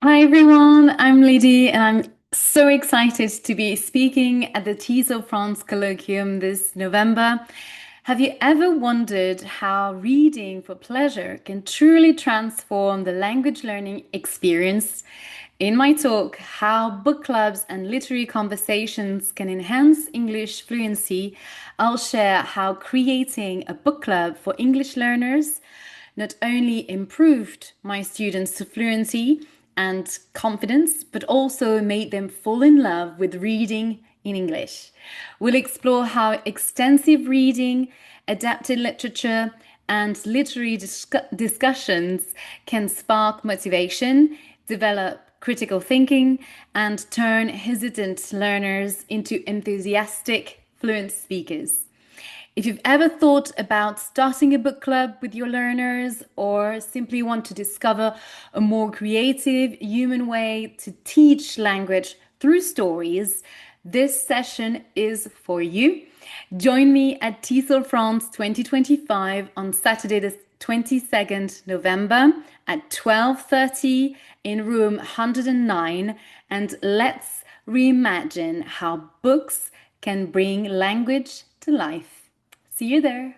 Hi everyone, I'm Lydie and I'm so excited to be speaking at the TESOL France Colloquium this November. Have you ever wondered how reading for pleasure can truly transform the language learning experience? In my talk, How Book Clubs and Literary Conversations Can Enhance English Fluency, I'll share how creating a book club for English learners not only improved my students' fluency and confidence, but also made them fall in love with reading in English. We'll explore how extensive reading, adapted literature, and literary discussions can spark motivation, develop critical thinking, and turn hesitant learners into enthusiastic, fluent speakers. If you've ever thought about starting a book club with your learners or simply want to discover a more creative, human way to teach language through stories, this session is for you. Join me at TESOL France 2025 on Saturday the 22nd November at 12:30 in room 109, and let's reimagine how books can bring language to life. See you there.